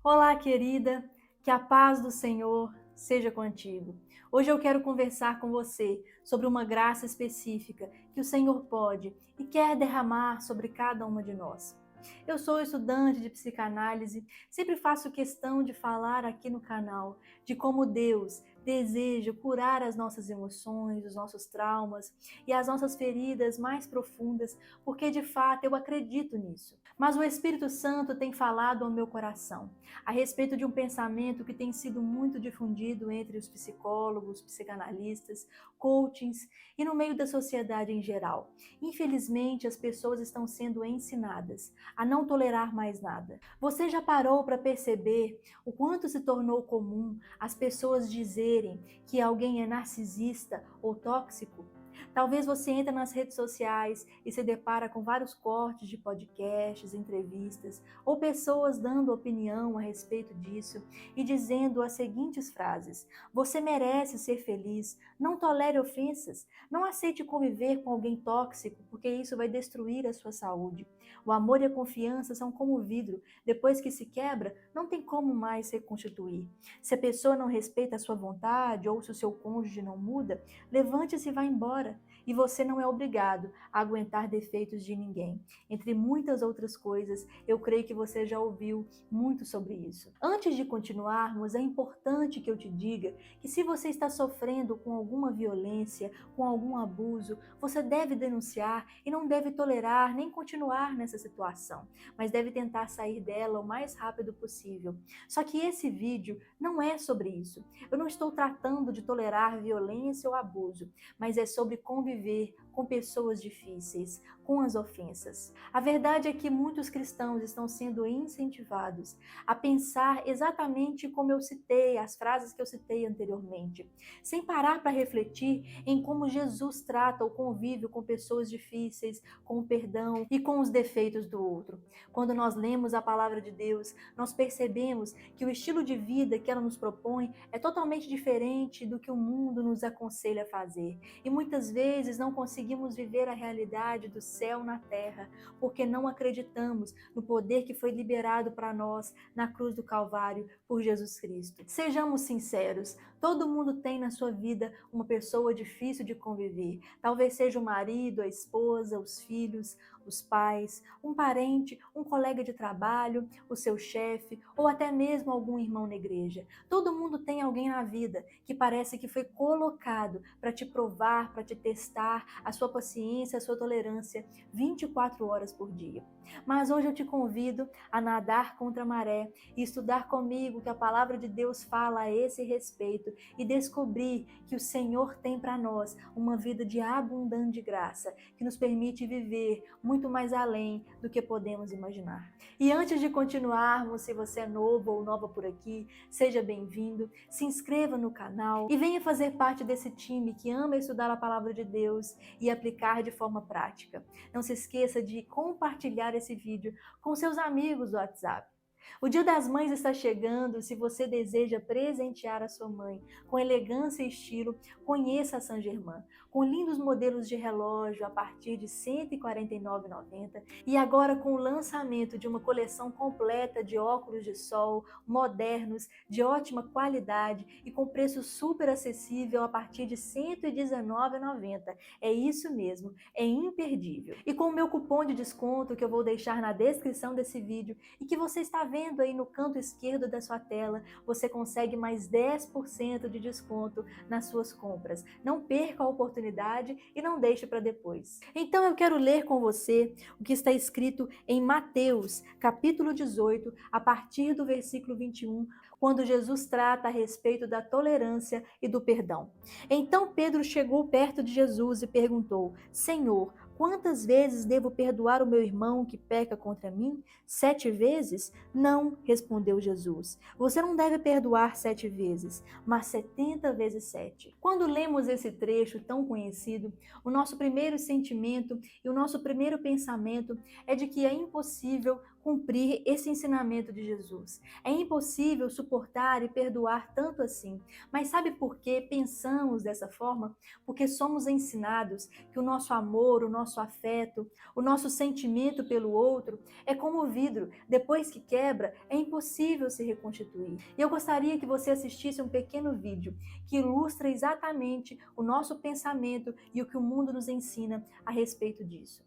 Olá, querida, que a paz do Senhor seja contigo. Hoje eu quero conversar com você sobre uma graça específica que o Senhor pode e quer derramar sobre cada uma de nós. Eu sou estudante de psicanálise, sempre faço questão de falar aqui no canal de como Deus deseja curar as nossas emoções, os nossos traumas e as nossas feridas mais profundas, porque de fato eu acredito nisso. Mas o Espírito Santo tem falado ao meu coração a respeito de um pensamento que tem sido muito difundido entre os psicólogos, psicanalistas, coachings e no meio da sociedade em geral. Infelizmente, as pessoas estão sendo ensinadas a não tolerar mais nada. Você já parou para perceber o quanto se tornou comum as pessoas dizerem que alguém é narcisista ou tóxico? Talvez você entre nas redes sociais e se depara com vários cortes de podcasts, entrevistas ou pessoas dando opinião a respeito disso e dizendo as seguintes frases: você merece ser feliz, não tolere ofensas, não aceite conviver com alguém tóxico, porque isso vai destruir a sua saúde. O amor e a confiança são como vidro, depois que se quebra, não tem como mais reconstituir. Se a pessoa não respeita a sua vontade ou se o seu cônjuge não muda, levante-se e vá embora. E você não é obrigado a aguentar defeitos de ninguém. Entre muitas outras coisas, eu creio que você já ouviu muito sobre isso. Antes de continuarmos, é importante que eu te diga que se você está sofrendo com alguma violência, com algum abuso, você deve denunciar e não deve tolerar nem continuar nessa situação, mas deve tentar sair dela o mais rápido possível. Só que esse vídeo não é sobre isso. Eu não estou tratando de tolerar violência ou abuso, mas é sobre conviver com pessoas difíceis, com as ofensas. A verdade é que muitos cristãos estão sendo incentivados a pensar exatamente como eu citei, as frases que eu citei anteriormente, sem parar para refletir em como Jesus trata o convívio com pessoas difíceis, com o perdão e com os defeitos do outro. Quando nós lemos a palavra de Deus, nós percebemos que o estilo de vida que ela nos propõe é totalmente diferente do que o mundo nos aconselha a fazer. E muitas vezes não conseguimos viver a realidade do céu na terra, porque não acreditamos no poder que foi liberado para nós na cruz do Calvário por Jesus Cristo. Sejamos sinceros, todo mundo tem na sua vida uma pessoa difícil de conviver. Talvez seja o marido, a esposa, os filhos, os pais, um parente, um colega de trabalho, o seu chefe ou até mesmo algum irmão na igreja. Todo mundo tem alguém na vida que parece que foi colocado para te provar, para te testar a sua paciência, a sua tolerância 24 horas por dia. Mas hoje eu te convido a nadar contra a maré e estudar comigo o que a palavra de Deus fala a esse respeito e descobrir que o Senhor tem para nós uma vida de abundante graça, que nos permite viver muito mais além do que podemos imaginar. E antes de continuarmos, se você é novo ou nova por aqui, seja bem-vindo, se inscreva no canal e venha fazer parte desse time que ama estudar a palavra de Deus e aplicar de forma prática. Não se esqueça de compartilhar esse vídeo com seus amigos do WhatsApp. O Dia das Mães está chegando. Se você deseja presentear a sua mãe com elegância e estilo, conheça a Saint Germain, com lindos modelos de relógio a partir de R$ 149,90 e agora com o lançamento de uma coleção completa de óculos de sol modernos, de ótima qualidade e com preço super acessível a partir de R$ 119,90. É isso mesmo, é imperdível. E com o meu cupom de desconto que eu vou deixar na descrição desse vídeo e que você está vendo aí no canto esquerdo da sua tela, você consegue mais 10% de desconto nas suas compras. Não perca a oportunidade e não deixe para depois. Então eu quero ler com você o que está escrito em Mateus, capítulo 18, a partir do versículo 21, quando Jesus trata a respeito da tolerância e do perdão. Então Pedro chegou perto de Jesus e perguntou: Senhor, quantas vezes devo perdoar o meu irmão que peca contra mim? 7 vezes? Não, respondeu Jesus. Você não deve perdoar 7 vezes, mas 70 vezes 7. Quando lemos esse trecho tão conhecido, o nosso primeiro sentimento e o nosso primeiro pensamento é de que é impossível cumprir esse ensinamento de Jesus. É impossível suportar e perdoar tanto assim. Mas sabe por que pensamos dessa forma? Porque somos ensinados que o nosso amor, o nosso afeto, o nosso sentimento pelo outro é como o vidro. Depois que quebra, é impossível se reconstituir. E eu gostaria que você assistisse um pequeno vídeo que ilustra exatamente o nosso pensamento e o que o mundo nos ensina a respeito disso.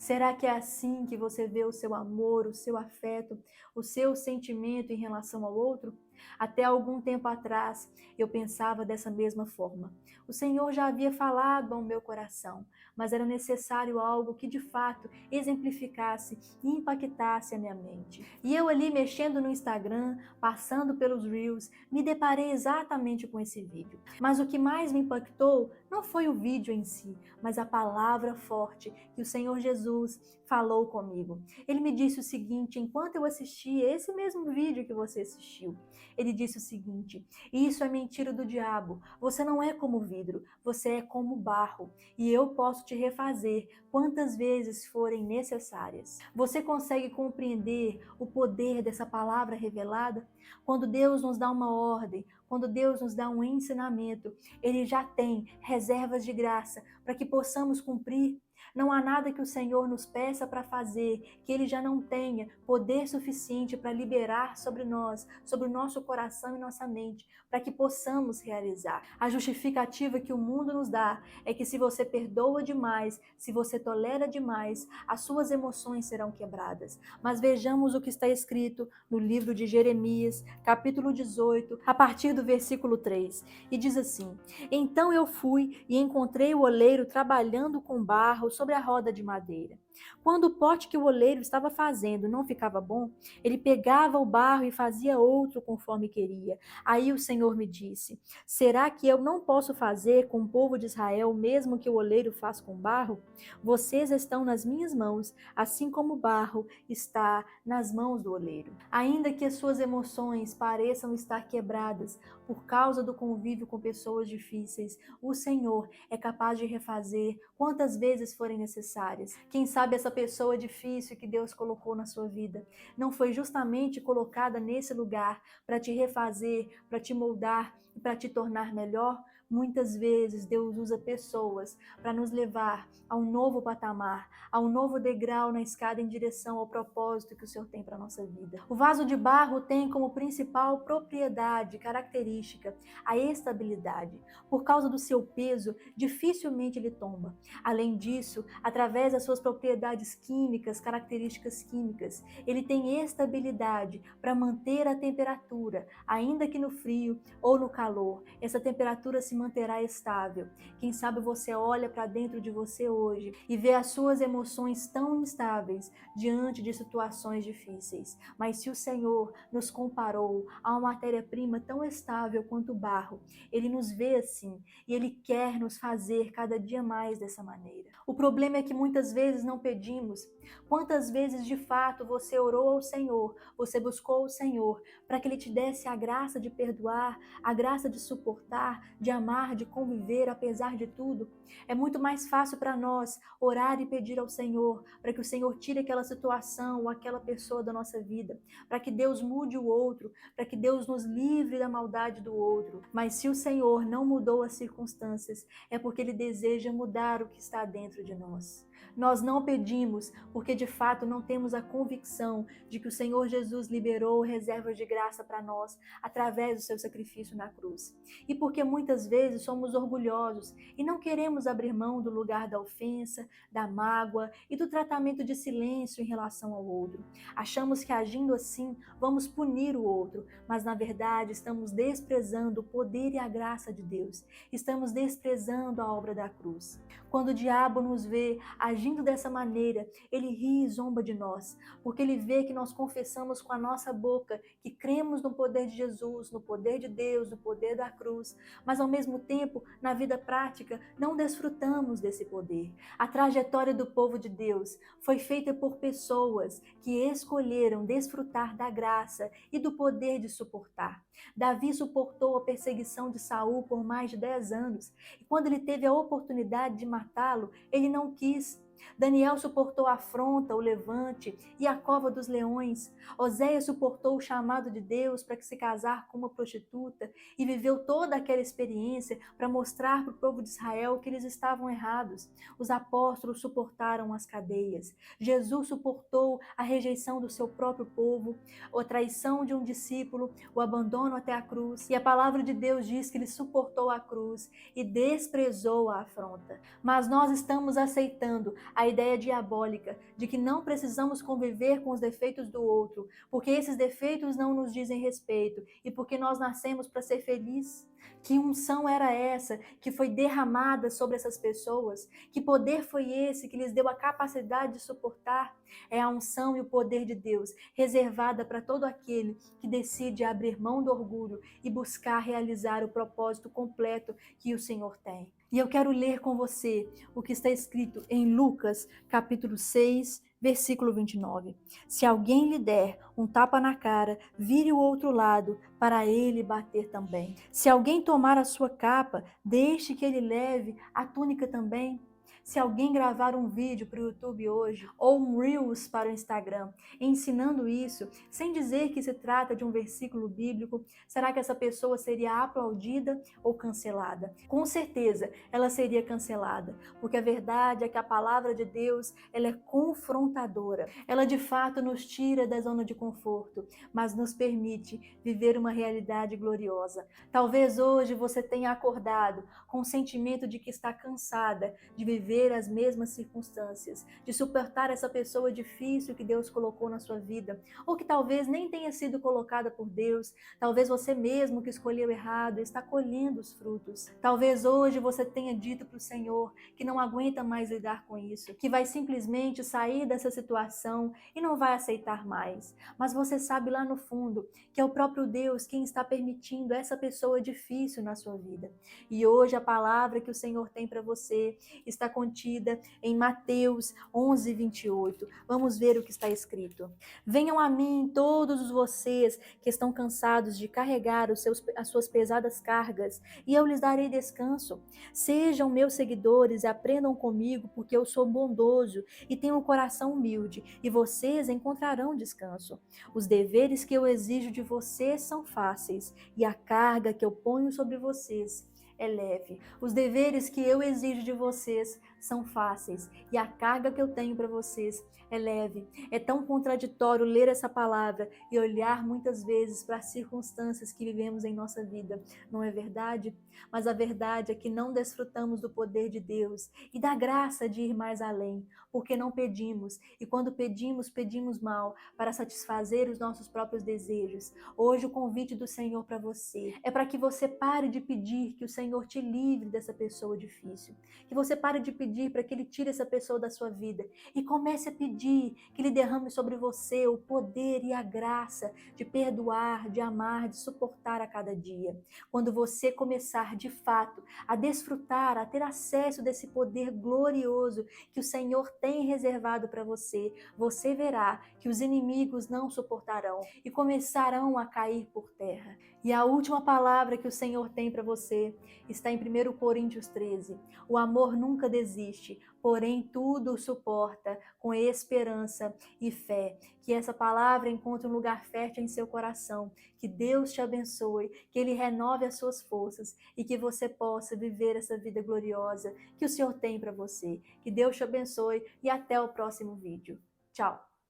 Será que é assim que você vê o seu amor, o seu afeto, o seu sentimento em relação ao outro? Até algum tempo atrás, eu pensava dessa mesma forma. O Senhor já havia falado ao meu coração, mas era necessário algo que de fato exemplificasse e impactasse a minha mente. E eu ali mexendo no Instagram, passando pelos Reels, me deparei exatamente com esse vídeo. Mas o que mais me impactou não foi o vídeo em si, mas a palavra forte que o Senhor Jesus falou comigo. Ele me disse o seguinte, enquanto eu assistia esse mesmo vídeo que você assistiu. Ele disse o seguinte: isso é mentira do diabo. Você não é como vidro, você é como barro, e eu posso te refazer quantas vezes forem necessárias. Você consegue compreender o poder dessa palavra revelada? Quando Deus nos dá uma ordem, quando Deus nos dá um ensinamento, Ele já tem reservas de graça para que possamos cumprir. Não há nada que o Senhor nos peça para fazer que Ele já não tenha poder suficiente para liberar sobre nós, sobre o nosso coração e nossa mente, para que possamos realizar. A justificativa que o mundo nos dá é que se você perdoa demais, se você tolera demais, as suas emoções serão quebradas. Mas vejamos o que está escrito no livro de Jeremias, capítulo 18, a partir do versículo 3, e diz assim: então eu fui e encontrei o oleiro trabalhando com barro sobre a roda de madeira. Quando o pote que o oleiro estava fazendo não ficava bom, ele pegava o barro e fazia outro conforme queria. Aí o Senhor me disse: será que eu não posso fazer com o povo de Israel o mesmo que o oleiro faz com barro? Vocês estão nas minhas mãos, assim como o barro está nas mãos do oleiro. Ainda que as suas emoções pareçam estar quebradas por causa do convívio com pessoas difíceis, o Senhor é capaz de refazer quantas vezes forem necessárias. Quem sabe essa pessoa difícil que Deus colocou na sua vida não foi justamente colocada nesse lugar para te refazer, para te moldar e para te tornar melhor? Muitas vezes Deus usa pessoas para nos levar a um novo patamar, a um novo degrau na escada em direção ao propósito que o Senhor tem para a nossa vida. O vaso de barro tem como principal propriedade, característica, a estabilidade. Por causa do seu peso, dificilmente ele tomba. Além disso, através das suas propriedades químicas, características químicas, ele tem estabilidade para manter a temperatura, ainda que no frio ou no calor. Essa temperatura se manterá estável. Quem sabe você olha para dentro de você hoje e vê as suas emoções tão instáveis diante de situações difíceis. Mas se o Senhor nos comparou a uma matéria-prima tão estável quanto o barro, Ele nos vê assim e Ele quer nos fazer cada dia mais dessa maneira. O problema é que muitas vezes não pedimos. Quantas vezes de fato você orou ao Senhor, você buscou o Senhor para que Ele te desse a graça de perdoar, a graça de suportar, de amar, de conviver apesar de tudo? É muito mais fácil para nós orar e pedir ao Senhor para que o Senhor tire aquela situação ou aquela pessoa da nossa vida, para que Deus mude o outro, para que Deus nos livre da maldade do outro. Mas se o Senhor não mudou as circunstâncias, é porque Ele deseja mudar o que está dentro de nós. Nós não pedimos porque de fato não temos a convicção de que o Senhor Jesus liberou reservas de graça para nós através do seu sacrifício na cruz. E porque muitas vezes somos orgulhosos e não queremos abrir mão do lugar da ofensa, da mágoa e do tratamento de silêncio em relação ao outro. Achamos que agindo assim vamos punir o outro, mas na verdade estamos desprezando o poder e a graça de Deus. Estamos desprezando a obra da cruz. Quando o diabo nos vê agindo dessa maneira, ele ri e zomba de nós, porque ele vê que nós confessamos com a nossa boca que cremos no poder de Jesus, no poder de Deus, no poder da cruz, mas ao mesmo tempo, na vida prática, não desfrutamos desse poder. A trajetória do povo de Deus foi feita por pessoas que escolheram desfrutar da graça e do poder de suportar. Davi suportou a perseguição de Saul por mais de 10 anos, e quando ele teve a oportunidade de matá-lo, ele não quis. Daniel suportou a afronta, o levante e a cova dos leões. Oséias suportou o chamado de Deus para se casar com uma prostituta e viveu toda aquela experiência para mostrar para o povo de Israel que eles estavam errados. Os apóstolos suportaram as cadeias. Jesus suportou a rejeição do seu próprio povo, a traição de um discípulo, o abandono até a cruz. E a palavra de Deus diz que ele suportou a cruz e desprezou a afronta. Mas nós estamos aceitando a ideia diabólica de que não precisamos conviver com os defeitos do outro, porque esses defeitos não nos dizem respeito e porque nós nascemos para ser felizes. Que unção era essa que foi derramada sobre essas pessoas? Que poder foi esse que lhes deu a capacidade de suportar? É a unção e o poder de Deus, reservada para todo aquele que decide abrir mão do orgulho e buscar realizar o propósito completo que o Senhor tem. E eu quero ler com você o que está escrito em Lucas, capítulo 6, versículo 29. Se alguém lhe der um tapa na cara, vire o outro lado para ele bater também. Se alguém tomar a sua capa, deixe que ele leve a túnica também. Se alguém gravar um vídeo para o YouTube hoje, ou um Reels para o Instagram, ensinando isso, sem dizer que se trata de um versículo bíblico, será que essa pessoa seria aplaudida ou cancelada? Com certeza, ela seria cancelada, porque a verdade é que a palavra de Deus, ela é confrontadora. Ela de fato nos tira da zona de conforto, mas nos permite viver uma realidade gloriosa. Talvez hoje você tenha acordado com o sentimento de que está cansada de viver as mesmas circunstâncias, de suportar essa pessoa difícil que Deus colocou na sua vida, ou que talvez nem tenha sido colocada por Deus, talvez você mesmo que escolheu errado está colhendo os frutos. Talvez hoje você tenha dito para o Senhor que não aguenta mais lidar com isso, que vai simplesmente sair dessa situação e não vai aceitar mais. Mas você sabe lá no fundo que é o próprio Deus quem está permitindo essa pessoa difícil na sua vida. E hoje a palavra que o Senhor tem para você está contida em Mateus 11, 28. Vamos ver o que está escrito. Venham a mim todos vocês que estão cansados de carregar as suas pesadas cargas, e eu lhes darei descanso. Sejam meus seguidores e aprendam comigo, porque eu sou bondoso e tenho um coração humilde, e vocês encontrarão descanso. Os deveres que eu exijo de vocês são fáceis, e a carga que eu ponho sobre vocês é leve. Os deveres que eu exijo de vocês são fáceis e a carga que eu tenho para vocês é leve. É tão contraditório ler essa palavra e olhar muitas vezes para as circunstâncias que vivemos em nossa vida, não é verdade? Mas a verdade é que não desfrutamos do poder de Deus e da graça de ir mais além, porque não pedimos, e quando pedimos, pedimos mal para satisfazer os nossos próprios desejos. Hoje o convite do Senhor para você é para que você pare de pedir que o Senhor te livre dessa pessoa difícil, que você pare de pedir para que Ele tire essa pessoa da sua vida e comece a pedir que Ele derrame sobre você o poder e a graça de perdoar, de amar, de suportar a cada dia. Quando você começar de fato a desfrutar, a ter acesso desse poder glorioso que o Senhor tem reservado para você, você verá que os inimigos não suportarão e começarão a cair por terra. E a última palavra que o Senhor tem para você está em 1 Coríntios 13. O amor nunca desiste, porém tudo suporta com esperança e fé. Que essa palavra encontre um lugar fértil em seu coração. Que Deus te abençoe, que Ele renove as suas forças e que você possa viver essa vida gloriosa que o Senhor tem para você. Que Deus te abençoe e até o próximo vídeo. Tchau!